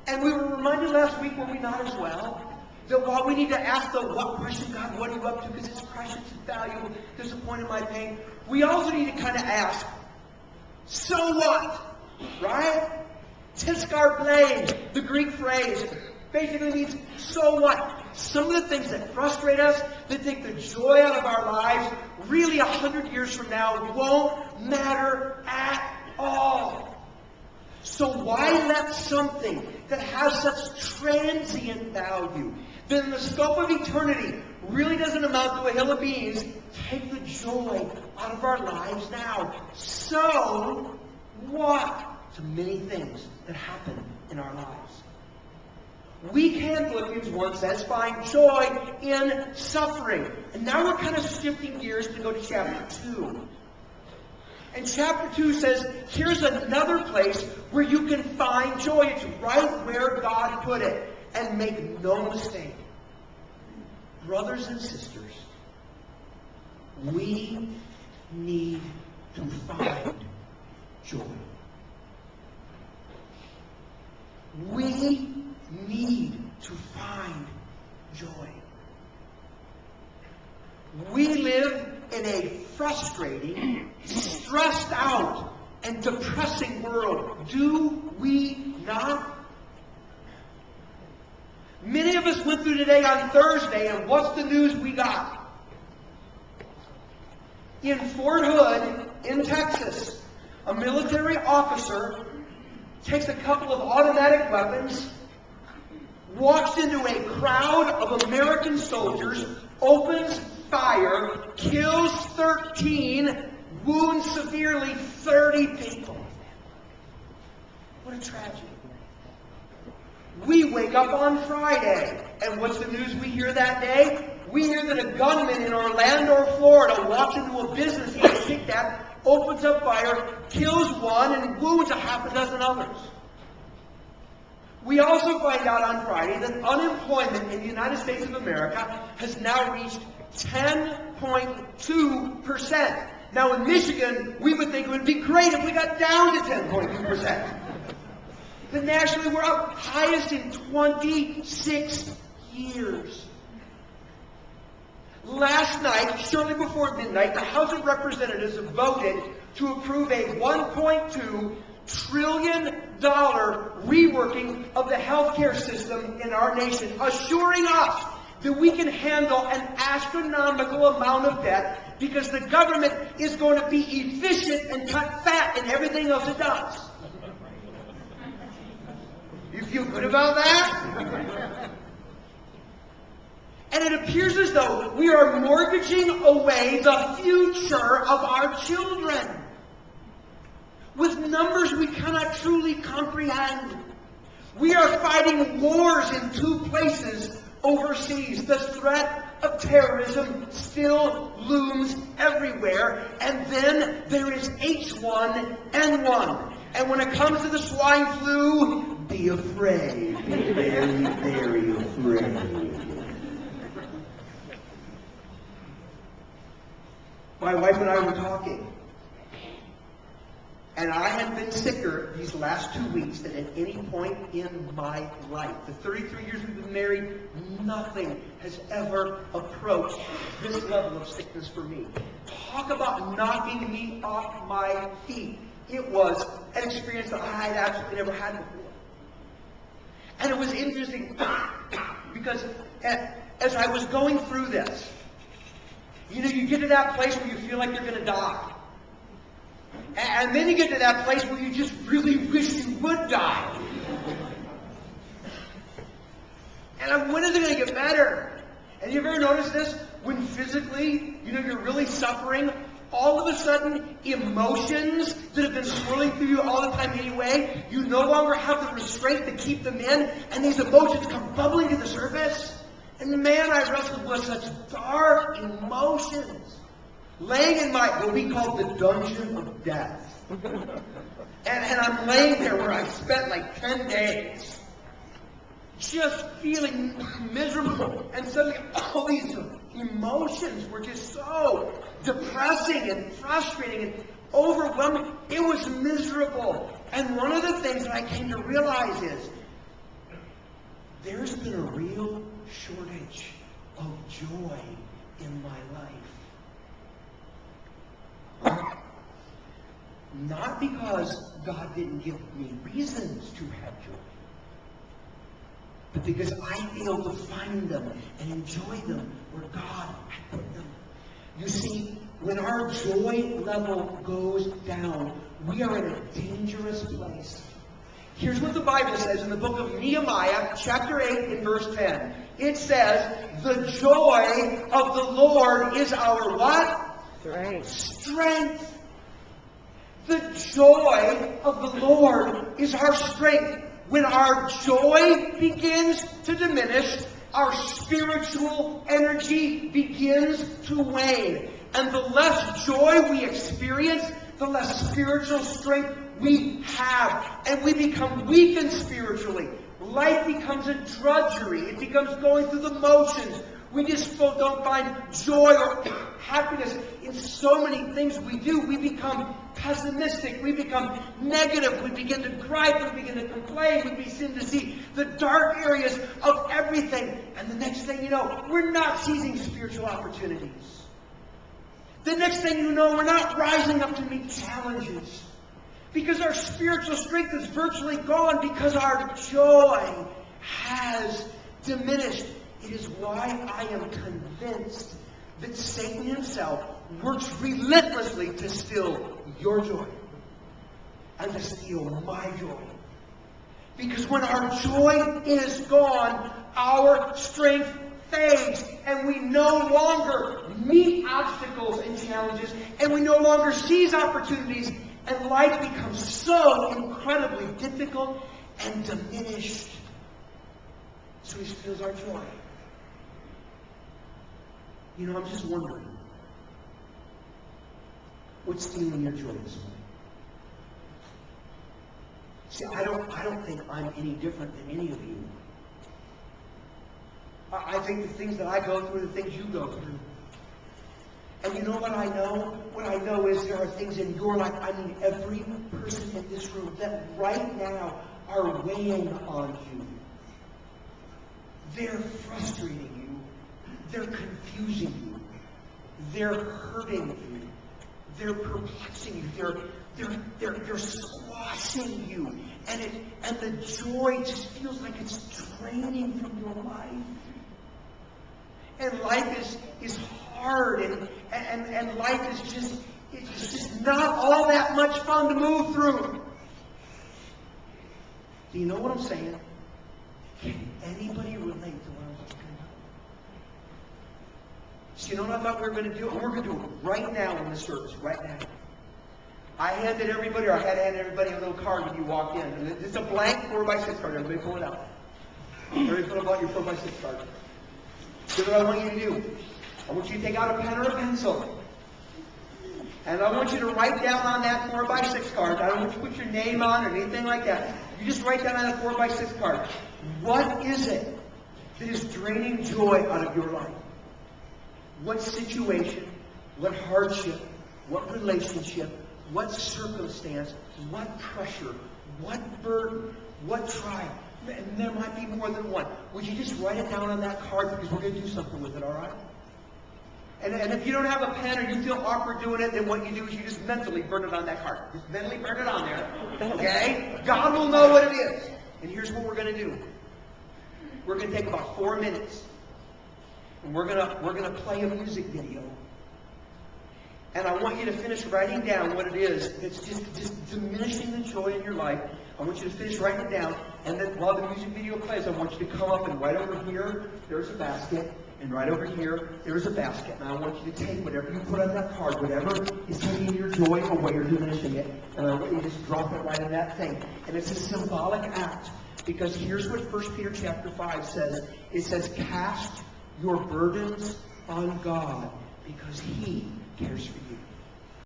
And we were reminded last week, were we not as well, that while we need to ask the what question, God, what are you up to? Because it's precious and valuable, disappointed my pain. We also need to kind of ask, so what? Right? Tiskar blaze, the Greek phrase, basically means, so what? Some of the things that frustrate us, that take the joy out of our lives, really 100 years from now won't matter at all. So why let something that has such transient value, that in the scope of eternity really doesn't amount to a hill of beans, take the joy out of our lives now? So what? To many things that happen in our lives. We can, Philippians 1 says, find joy in suffering. And now we're kind of shifting gears to go to chapter 2. And chapter 2 says, here's another place where you can find joy. It's right where God put it. And make no mistake, brothers and sisters, we need to find joy. We need to find joy. We live in a frustrating, stressed out, and depressing world. Do we not? Many of us went through today on Thursday, and what's the news we got? In Fort Hood, in Texas, a military officer takes a couple of automatic weapons, walks into a crowd of American soldiers, opens fire, kills 13, wounds severely 30 people. What a tragedy. We wake up on Friday, and what's the news we hear that day? We hear that a gunman in Orlando, Florida, walks into a business he gets kicked at, opens up fire, kills one, and wounds a half a dozen others. We also find out on Friday that unemployment in the United States of America has now reached 10.2%. Now in Michigan, we would think it would be great if we got down to 10.2%. But nationally, we're up highest in 26 years. Last night, shortly before midnight, the House of Representatives voted to approve a $1.2 trillion reworking of the healthcare system in our nation, assuring us that we can handle an astronomical amount of debt because the government is going to be efficient and cut fat in everything else it does. You feel good about that? And it appears as though we are mortgaging away the future of our children with numbers we cannot truly comprehend. We are fighting wars in 2 places overseas. The threat of terrorism still looms everywhere. And then there is H1N1. And when it comes to the swine flu, be afraid. Be very, very afraid. My wife and I were talking. And I had been sicker these last 2 weeks than at any point in my life. The 33 years we've been married, nothing has ever approached this level of sickness for me. Talk about knocking me off my feet. It was an experience that I had absolutely never had before. And it was interesting because as I was going through this, you get to that place where you feel like you're going to die. And then you get to that place where you just really wish you would die. And when is it going to get better? And you ever noticed this? When physically, you're really suffering, all of a sudden, emotions that have been swirling through you all the time anyway, you no longer have the restraint to keep them in, and these emotions come bubbling to the surface. And man, I wrestled with such dark emotions. Laying in what we call the dungeon of death. And I'm laying there where I spent like 10 days. Just feeling miserable. And suddenly all these emotions were just so depressing and frustrating and overwhelming. It was miserable. And one of the things that I came to realize is, there's been a real shortage of joy in my life. Not because God didn't give me reasons to have joy, but because I failed to find them and enjoy them where God had put them. You see, when our joy level goes down, we are in a dangerous place. Here's what the Bible says in the book of Nehemiah, chapter 8, and verse 10. It says, the joy of the Lord is our what? Strength. The joy of the Lord is our strength. When our joy begins to diminish, our spiritual energy begins to wane. And the less joy we experience, the less spiritual strength we have. And we become weakened spiritually. Life becomes a drudgery. It becomes going through the motions. We just don't find joy or happiness in so many things we do. We become pessimistic. We become negative. We begin to gripe. We begin to complain. We begin to see the dark areas of everything. And the next thing you know, we're not seizing spiritual opportunities. The next thing you know, we're not rising up to meet challenges. Because our spiritual strength is virtually gone, because our joy has diminished. It is why I am convinced that Satan himself works relentlessly to steal your joy and to steal my joy. Because when our joy is gone, our strength fades, and we no longer meet obstacles and challenges, and we no longer seize opportunities, and life becomes so incredibly difficult and diminished. So he steals our joy. You know, I'm just wondering, what's stealing your joy this morning? See, I don't think I'm any different than any of you. I think the things that I go through are the things you go through. And you know what I know? What I know is there are things in your life, I mean every person in this room, that right now are weighing on you. They're frustrating you. They're confusing you. They're hurting you. They're perplexing you. They're squashing you. And the joy just feels like it's draining from your life. And life is hard, and life is just not all that much fun to move through. Do you know what I'm saying? Can anybody relate to what I'm talking about? So you know what I thought we were going to do? We're going to do it right now in the service, right now. I had to hand everybody a little card when you walked in. It's a blank 4x6 card. Everybody pull it out. Everybody pull out your 4x6 card. Here's what I want you to do. I want you to take out a pen or a pencil. And I want you to write down on that 4x6 card. I don't want you to put your name on or anything like that. You just write down on that 4x6 card. What is it that is draining joy out of your life? What situation, what hardship, what relationship, what circumstance, what pressure, what burden, what trial? And there might be more than one. Would you just write it down on that card, because we're going to do something with it, all right? And if you don't have a pen or you feel awkward doing it, then what you do is you just mentally burn it on that card. Just mentally burn it on there. Okay? God will know what it is. And here's what we're going to do. We're going to take about 4 minutes. And we're going to play a music video. And I want you to finish writing down what it is that's just diminishing the joy in your life. I want you to finish writing it down. And then while the music video plays, I want you to come up and right over here, there's a basket. And right over here, there's a basket. And I want you to take whatever you put on that card, whatever is taking your joy away or diminishing it, and I want you to just drop it right in that thing. And it's a symbolic act, because here's what 1 Peter chapter 5 says. It says, cast your burdens on God, because He cares for you.